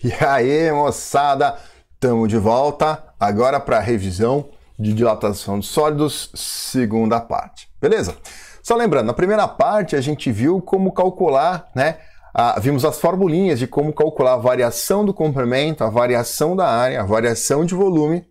E aí, moçada, estamos de volta agora para a revisão de dilatação de sólidos, segunda parte, beleza? Só lembrando, na primeira parte a gente viu como calcular, né? Vimos as formulinhas de como calcular a variação do comprimento, a variação da área, a variação de volume,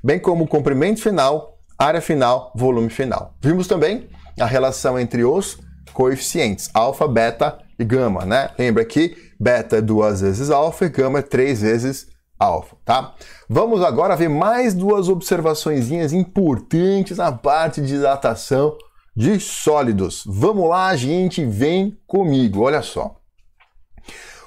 bem como o comprimento final, área final, volume final. Vimos também a relação entre os coeficientes, alfa, beta e gama, né? Lembra que beta é 2 vezes alfa e gama é 3 vezes alfa, tá? Vamos agora ver mais duas observaçõezinhas importantes na parte de dilatação de sólidos. Vamos lá, gente, vem comigo, olha só.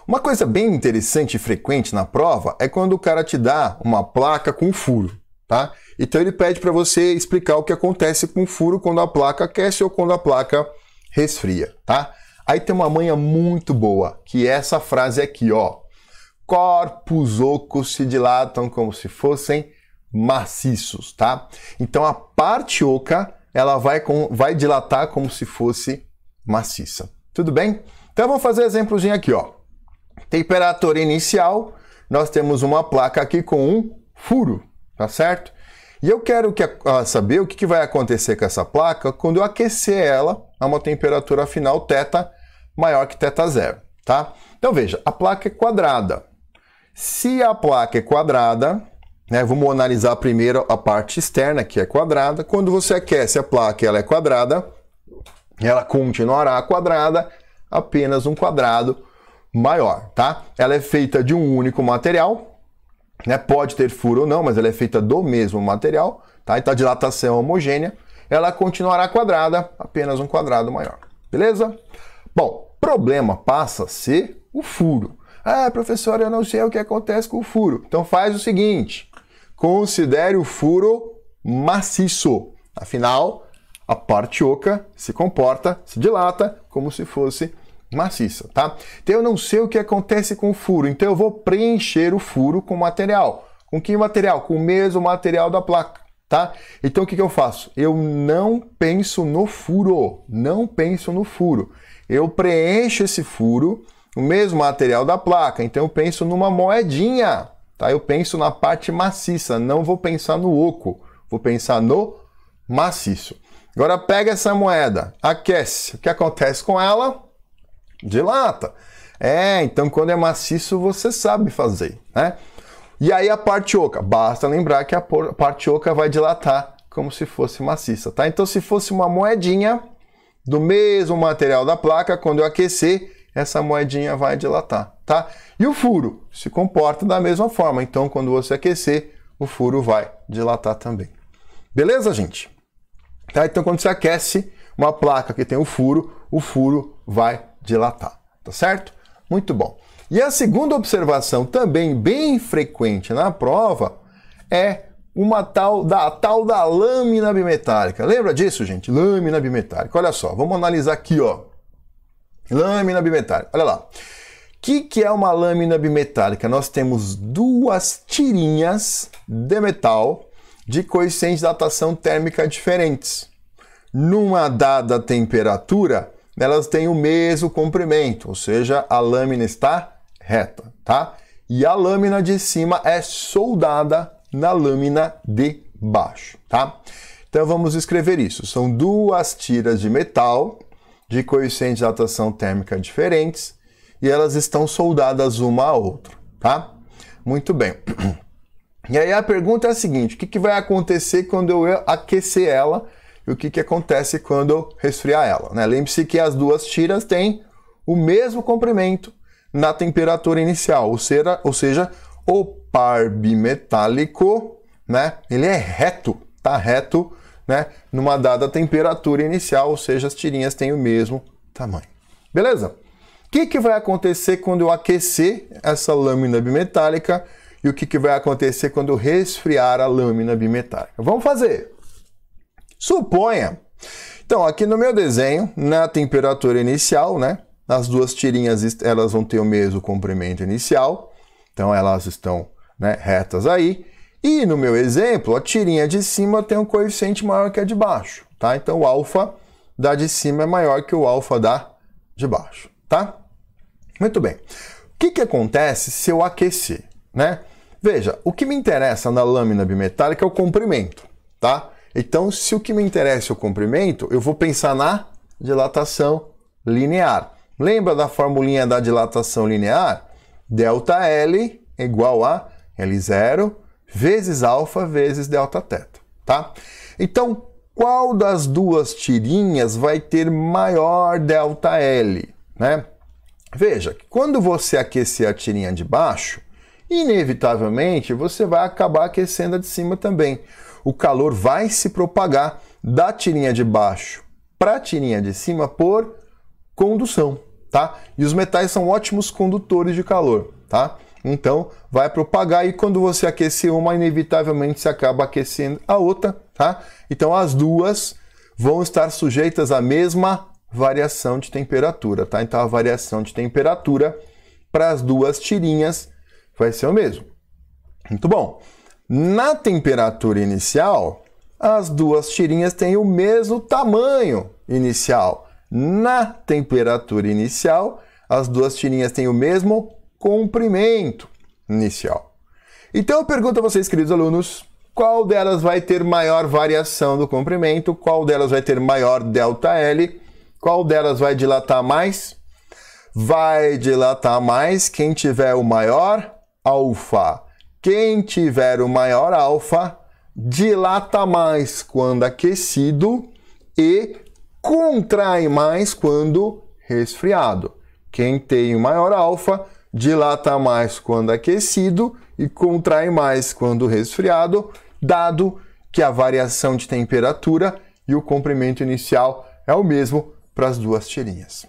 Uma coisa bem interessante e frequente na prova é quando o cara te dá uma placa com furo, tá? Então ele pede para você explicar o que acontece com o furo quando a placa aquece ou quando a placa resfria, tá? Aí tem uma manha muito boa, que é essa frase aqui, ó. Corpos ocos se dilatam como se fossem maciços, tá? Então a parte oca, ela vai dilatar como se fosse maciça. Tudo bem? Então vamos fazer exemplozinho aqui, ó. Temperatura inicial, nós temos uma placa aqui com um furo, tá certo? E eu quero saber o que vai acontecer com essa placa quando eu aquecer ela a uma temperatura final θ maior que θ0, tá? Então veja, a placa é quadrada. Se a placa é quadrada, né, vamos analisar primeiro a parte externa, que é quadrada. Quando você aquece a placa e ela é quadrada, ela continuará quadrada, apenas um quadrado maior, tá? Ela é feita de um único material, né? Pode ter furo ou não, mas ela é feita do mesmo material, tá? Então a dilatação é homogênea, ela continuará quadrada, apenas um quadrado maior, beleza? Bom, problema passa a ser o furo. Ah, professor, eu não sei o que acontece com o furo. Então faz o seguinte, considere o furo maciço. Afinal, a parte oca se comporta, se dilata como se fosse maciça, tá? Então eu não sei o que acontece com o furo, então eu vou preencher o furo com material. Com que material? Com o mesmo material da placa, tá? Então o que eu faço? Eu não penso no furo, não penso no furo. Eu preencho esse furo, o mesmo material da placa, então eu penso numa moedinha, tá? Eu penso na parte maciça, não vou pensar no oco, vou pensar no maciço. Agora pega essa moeda, aquece, o que acontece com ela? Dilata. Então quando é maciço você sabe fazer, né? E aí a parte oca, basta lembrar que a parte oca vai dilatar como se fosse maciça, tá? Então se fosse uma moedinha do mesmo material da placa, quando eu aquecer, essa moedinha vai dilatar, tá? E o furo se comporta da mesma forma, então quando você aquecer, o furo vai dilatar também. Beleza, gente? Tá? Então quando você aquece uma placa que tem o furo vai dilatar, tá certo? Muito bom. E a segunda observação, também bem frequente na prova, é uma tal da lâmina bimetálica. Lembra disso, gente? Lâmina bimetálica. Olha só, vamos analisar aqui, ó. Lâmina bimetálica. Olha lá. O que é uma lâmina bimetálica? Nós temos duas tirinhas de metal de coeficientes de dilatação térmica diferentes. Numa dada temperatura, elas têm o mesmo comprimento, ou seja, a lâmina está reta, tá? E a lâmina de cima é soldada na lâmina de baixo, tá? Então vamos escrever isso. São duas tiras de metal de coeficientes de dilatação térmica diferentes e elas estão soldadas uma à outra, tá? Muito bem. E aí a pergunta é a seguinte, o que vai acontecer quando eu aquecer ela e o que acontece quando eu resfriar ela, né? Lembre-se que as duas tiras têm o mesmo comprimento na temperatura inicial, ou seja, o par bimetálico, né? Ele é reto, tá reto, né? Numa dada temperatura inicial, ou seja, as tirinhas têm o mesmo tamanho. Beleza? O que vai acontecer quando eu aquecer essa lâmina bimetálica e o que vai acontecer quando eu resfriar a lâmina bimetálica? Vamos fazer! Suponha, então aqui no meu desenho, na temperatura inicial, né, as duas tirinhas elas vão ter o mesmo comprimento inicial, então elas estão, né, retas aí, e no meu exemplo, a tirinha de cima tem um coeficiente maior que a de baixo, tá? Então o alfa da de cima é maior que o alfa da de baixo, tá? Muito bem. que acontece se eu aquecer, né? Veja, o que me interessa na lâmina bimetálica é o comprimento, tá? Então, se o que me interessa é o comprimento, eu vou pensar na dilatação linear. Lembra da formulinha da dilatação linear? ΔL é igual a L0 vezes alfa vezes Δθ, tá? Então, qual das duas tirinhas vai ter maior ΔL, né? Veja, quando você aquecer a tirinha de baixo, inevitavelmente você vai acabar aquecendo a de cima também. O calor vai se propagar da tirinha de baixo para a tirinha de cima por condução, tá? E os metais são ótimos condutores de calor, tá? Então, vai propagar e quando você aquecer uma, inevitavelmente você acaba aquecendo a outra, tá? Então, as duas vão estar sujeitas à mesma variação de temperatura, tá? Então, a variação de temperatura para as duas tirinhas vai ser o mesmo. Muito bom. Na temperatura inicial, as duas tirinhas têm o mesmo tamanho inicial. Na temperatura inicial, as duas tirinhas têm o mesmo comprimento inicial. Então eu pergunto a vocês, queridos alunos, qual delas vai ter maior variação do comprimento? Qual delas vai ter maior ΔL? Qual delas vai dilatar mais? Vai dilatar mais quem tiver o maior alfa. Quem tiver o maior alfa dilata mais quando aquecido e contrai mais quando resfriado. Quem tem o maior alfa dilata mais quando aquecido e contrai mais quando resfriado, dado que a variação de temperatura e o comprimento inicial é o mesmo para as duas tirinhas.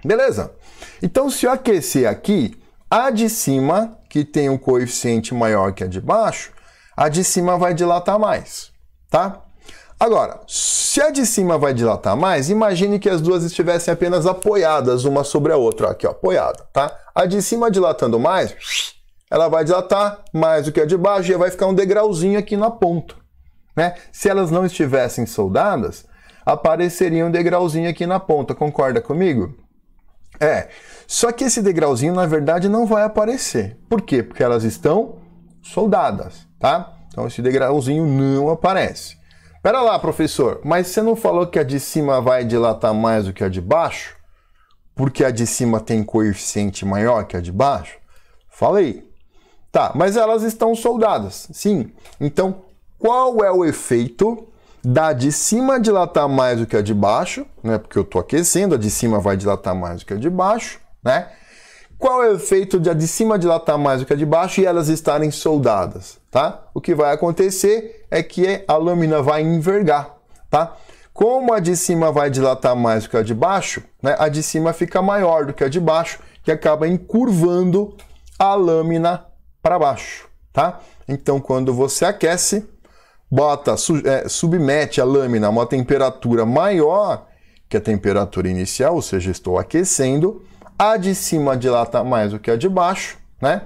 Beleza? Então, se eu aquecer aqui, a de cima, que tem um coeficiente maior que a de baixo, a de cima vai dilatar mais, tá? Agora, se a de cima vai dilatar mais, imagine que as duas estivessem apenas apoiadas uma sobre a outra, aqui ó, apoiada, tá? A de cima dilatando mais, ela vai dilatar mais do que a de baixo e vai ficar um degrauzinho aqui na ponta, né? Se elas não estivessem soldadas, apareceria um degrauzinho aqui na ponta, concorda comigo? Só que esse degrauzinho, na verdade, não vai aparecer. Por quê? Porque elas estão soldadas, tá? Então, esse degrauzinho não aparece. Pera lá, professor, mas você não falou que a de cima vai dilatar mais do que a de baixo? Porque a de cima tem coeficiente maior que a de baixo? Falei. Tá, mas elas estão soldadas, sim. Então, qual é o efeito da de cima dilatar mais do que a de baixo, né? Porque eu estou aquecendo, a de cima vai dilatar mais do que a de baixo, né? Qual é o efeito de a de cima dilatar mais do que a de baixo e elas estarem soldadas, tá? O que vai acontecer é que a lâmina vai envergar, tá? Como a de cima vai dilatar mais do que a de baixo, né? A de cima fica maior do que a de baixo, que acaba encurvando a lâmina para baixo, tá? Então, quando você aquece, submete a lâmina a uma temperatura maior que a temperatura inicial, ou seja, estou aquecendo, a de cima dilata mais do que a de baixo, né?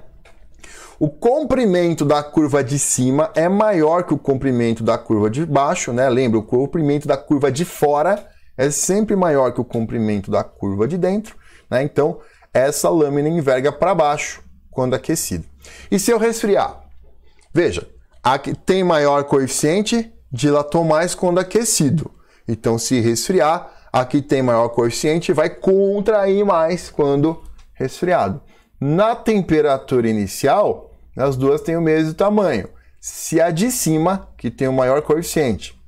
O comprimento da curva de cima é maior que o comprimento da curva de baixo, né? Lembra, o comprimento da curva de fora é sempre maior que o comprimento da curva de dentro, né? Então, essa lâmina enverga para baixo quando aquecida. E se eu resfriar? Veja, a que tem maior coeficiente dilatou mais quando aquecido. Então, se resfriar, a que tem maior coeficiente vai contrair mais quando resfriado. Na temperatura inicial, as duas têm o mesmo tamanho. Se a de cima, que tem o maior coeficiente,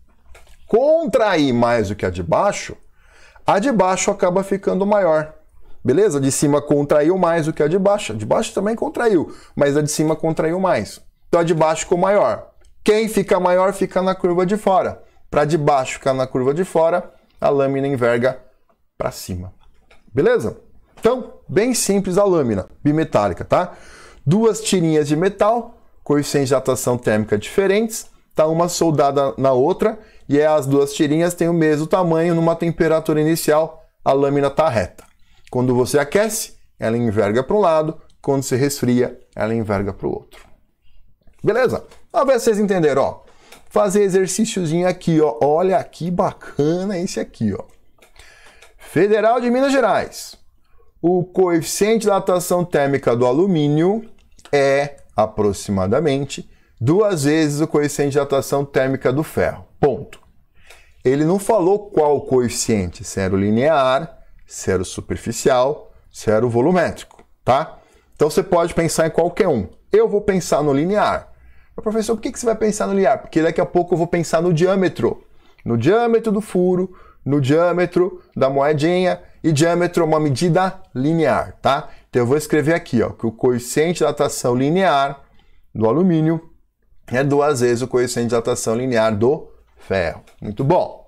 contrair mais do que a de baixo acaba ficando maior. Beleza? A de cima contraiu mais do que a de baixo também contraiu, mas a de cima contraiu mais. Então a de baixo ficou maior. Quem fica maior fica na curva de fora. Para de baixo ficar na curva de fora, a lâmina enverga para cima. Beleza? Então, bem simples a lâmina bimetálica, tá? Duas tirinhas de metal, coeficientes de dilatação térmica diferentes, tá uma soldada na outra, e as duas tirinhas têm o mesmo tamanho numa temperatura inicial, a lâmina está reta. Quando você aquece, ela enverga para um lado, quando você resfria, ela enverga para o outro. Beleza? Vamos ver se vocês entenderam, ó. Fazer exercíciozinho aqui, ó. Olha que bacana esse aqui, ó. Federal de Minas Gerais. o coeficiente de dilatação térmica do alumínio é aproximadamente 2 vezes o coeficiente de dilatação térmica do ferro. Ponto. Ele não falou qual o coeficiente, se era o linear, se era o superficial, se era o volumétrico, tá? Então você pode pensar em qualquer um. Eu vou pensar no linear. Mas, professor, por que você vai pensar no linear? Porque daqui a pouco eu vou pensar no diâmetro. No diâmetro do furo, no diâmetro da moedinha, e diâmetro é uma medida linear, tá? Então eu vou escrever aqui, ó, que o coeficiente de dilatação linear do alumínio é 2 vezes o coeficiente de dilatação linear do ferro. Muito bom.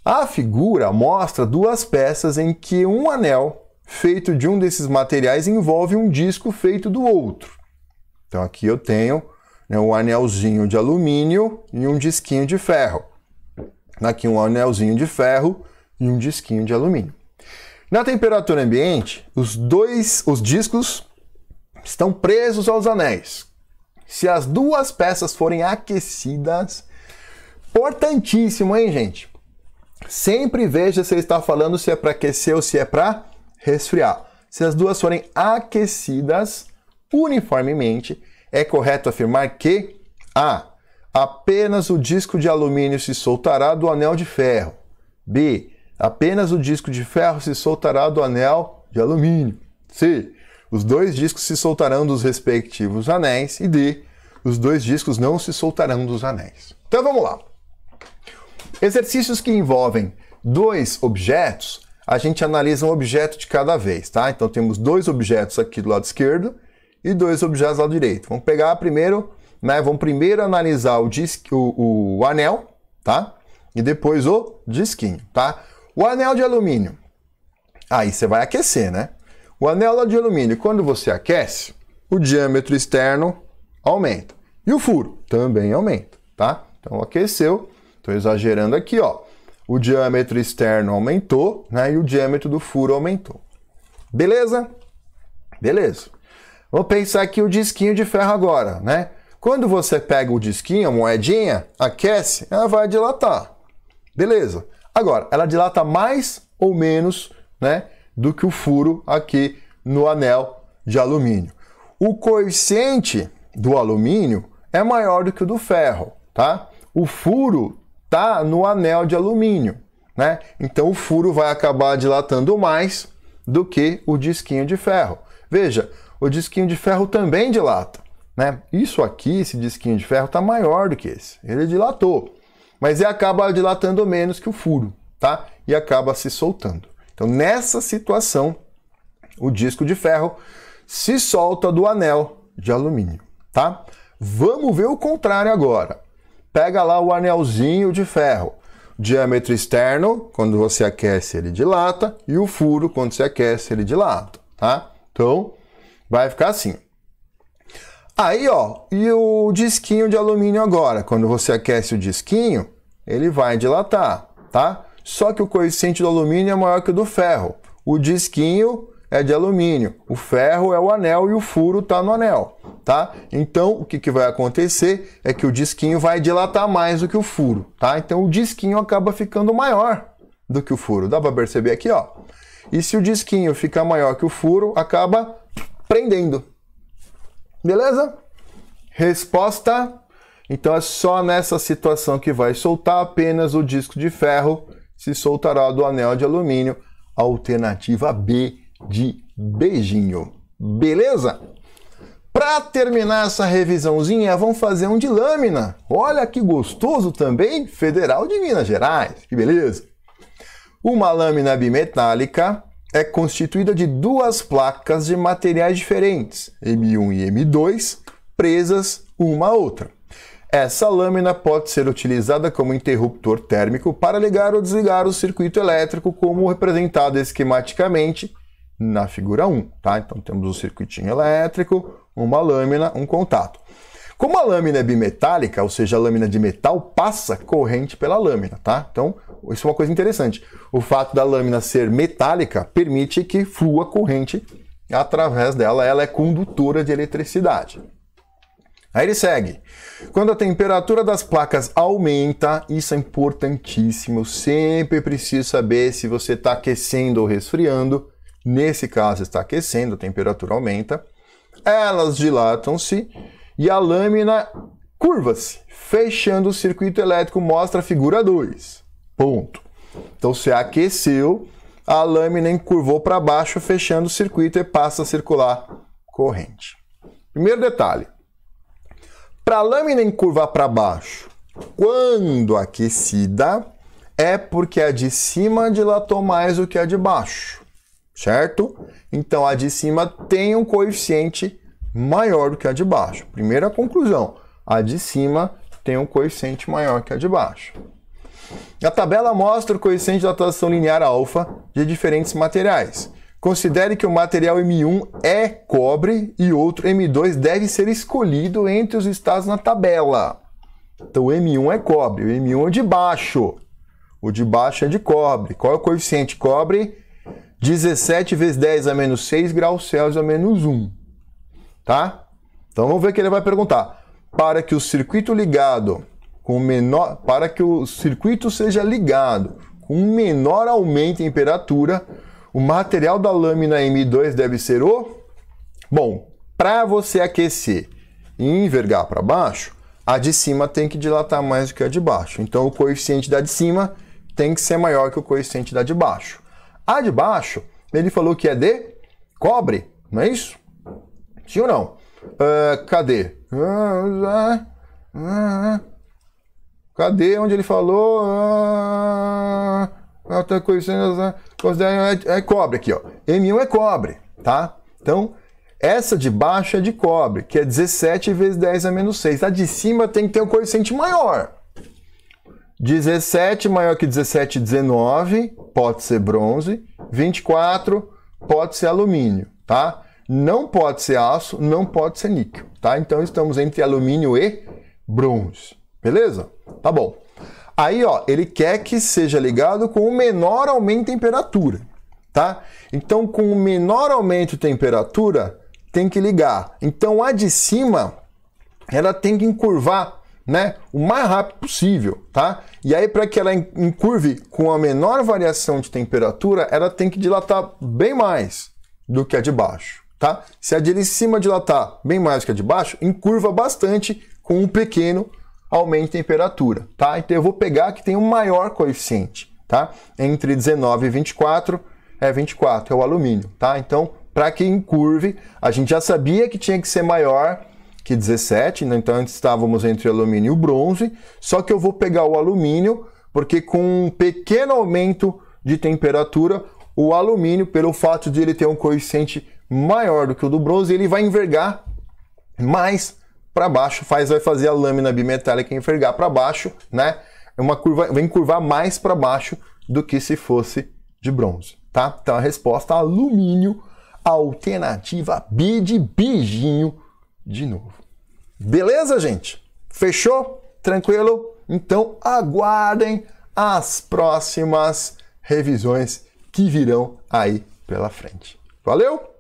A figura mostra 2 peças em que um anel feito de um desses materiais envolve um disco feito do outro. Então aqui eu tenho, né, um anelzinho de alumínio e um disquinho de ferro. Aqui um anelzinho de ferro e um disquinho de alumínio. Na temperatura ambiente, os discos estão presos aos anéis. Se as 2 peças forem aquecidas, importantíssimo, hein, gente? Sempre veja se ele está falando se é para aquecer ou se é para resfriar. Se as 2 forem aquecidas uniformemente, é correto afirmar que A. Apenas o disco de alumínio se soltará do anel de ferro. B. Apenas o disco de ferro se soltará do anel de alumínio. C. Os 2 discos se soltarão dos respectivos anéis. E D. Os 2 discos não se soltarão dos anéis. Então vamos lá. Exercícios que envolvem 2 objetos, a gente analisa um objeto de cada vez, tá? Então temos 2 objetos aqui do lado esquerdo e 2 objetos do lado direito. Vamos pegar primeiro, né? Vamos primeiro analisar o anel, tá? E depois o disquinho, tá? O anel de alumínio. Aí você vai aquecer, né? O anel de alumínio, quando você aquece, o diâmetro externo aumenta. E o furo também aumenta, tá? Então aqueceu, estou exagerando aqui, ó. O diâmetro externo aumentou, né? E o diâmetro do furo aumentou. Beleza? Beleza. Vamos pensar aqui o disquinho de ferro agora, né? Quando você pega o disquinho, a moedinha, aquece, ela vai dilatar. Beleza. Agora, ela dilata mais ou menos, né, do que o furo aqui no anel de alumínio. O coeficiente do alumínio é maior do que o do ferro, tá? O furo tá no anel de alumínio, né? Então o furo vai acabar dilatando mais do que o disquinho de ferro. Veja, o disquinho de ferro também dilata, né? Isso aqui, esse disquinho de ferro tá maior do que esse. Ele dilatou, mas ele acaba dilatando menos que o furo, tá? E acaba se soltando. Então nessa situação, o disco de ferro se solta do anel de alumínio, tá? Vamos ver o contrário agora. Pega lá o anelzinho de ferro. Diâmetro externo, quando você aquece, ele dilata. E o furo, quando você aquece, ele dilata, tá? Então, vai ficar assim. Aí, ó, e o disquinho de alumínio agora? Quando você aquece o disquinho, ele vai dilatar, tá? Só que o coeficiente do alumínio é maior que o do ferro. O disquinho é de alumínio, o ferro é o anel e o furo está no anel, tá? Então, o que vai acontecer é que o disquinho vai dilatar mais do que o furo, tá? Então, o disquinho acaba ficando maior do que o furo. Dá para perceber aqui, ó? E se o disquinho fica maior que o furo, acaba prendendo. Beleza? Resposta. Então, é só nessa situação que vai soltar apenas o disco de ferro, se soltará do anel de alumínio. Alternativa B de beijinho. Beleza? Para terminar essa revisãozinha, vamos fazer um de lâmina. Olha que gostoso também, Federal de Minas Gerais. Que beleza! Uma lâmina bimetálica é constituída de 2 placas de materiais diferentes, M1 e M2, presas uma à outra. Essa lâmina pode ser utilizada como interruptor térmico para ligar ou desligar o circuito elétrico, como representado esquematicamente na figura 1, tá? Então temos um circuitinho elétrico, uma lâmina, um contato. Como a lâmina é bimetálica, ou seja, a lâmina de metal, passa corrente pela lâmina, tá? Então, isso é uma coisa interessante. O fato da lâmina ser metálica permite que flua corrente através dela, ela é condutora de eletricidade. Aí ele segue. Quando a temperatura das placas aumenta, isso é importantíssimo, eu sempre preciso saber se você está aquecendo ou resfriando. nesse caso está aquecendo, a temperatura aumenta, elas dilatam-se e a lâmina curva-se, fechando o circuito elétrico, mostra a figura 2. Ponto. Então, você aqueceu, a lâmina encurvou para baixo, fechando o circuito e passa a circular corrente. Primeiro detalhe. Para a lâmina encurvar para baixo, quando aquecida, é porque a de cima dilatou mais do que a de baixo, certo? Então, a de cima tem um coeficiente maior do que a de baixo. Primeira conclusão, a de cima tem um coeficiente maior que a de baixo. A tabela mostra o coeficiente de dilatação linear alfa de diferentes materiais. Considere que o material M1 é cobre e outro M2 deve ser escolhido entre os estados na tabela. Então, o M1 é cobre, o M1 é de baixo. O de baixo é de cobre. Qual é o coeficiente? Cobre, 17 vezes 10 a menos 6 graus Celsius a menos 1. Tá? Então, vamos ver o que ele vai perguntar. Para que o circuito seja ligado com um menor aumento em temperatura, o material da lâmina M2 deve ser o... Bom, para você aquecer e envergar para baixo, a de cima tem que dilatar mais do que a de baixo. Então, o coeficiente da de cima tem que ser maior que o coeficiente da de baixo. A de baixo, ele falou que é de cobre, não é isso? Sim ou não? Cadê? Cadê onde ele falou? É cobre aqui, ó. M1 é cobre, tá? Então, essa de baixo é de cobre, que é 17 vezes 10 a menos 6. A de cima tem que ter um coeficiente maior. 17 maior que 17, 19, pode ser bronze. 24 pode ser alumínio, tá? Não pode ser aço, não pode ser níquel, tá? Então, estamos entre alumínio e bronze, beleza? Tá bom. Aí, ó, ele quer que seja ligado com o menor aumento de temperatura, tá? Então, com o menor aumento de temperatura, tem que ligar. Então, a de cima, ela tem que encurvar, né, o mais rápido possível, tá? E aí, para que ela encurve com a menor variação de temperatura, ela tem que dilatar bem mais do que a de baixo, tá? Se a de cima dilatar bem mais do que a de baixo, encurva bastante com um pequeno aumento de temperatura, tá? Então eu vou pegar que tem um maior coeficiente, tá? Entre 19 e 24 é 24, é o alumínio, tá? Então, para que encurve, a gente já sabia que tinha que ser maior que 17, né? Então antes estávamos entre alumínio e o bronze, só que eu vou pegar o alumínio, porque com um pequeno aumento de temperatura, o alumínio, pelo fato de ele ter um coeficiente maior do que o do bronze, ele vai envergar mais para baixo, vai fazer a lâmina bimetálica envergar para baixo, né? Vai encurvar mais para baixo do que se fosse de bronze, tá? Então a resposta alumínio, alternativa B de beijinho de novo. Beleza, gente? Fechou? Tranquilo? Então aguardem as próximas revisões que virão aí pela frente. Valeu?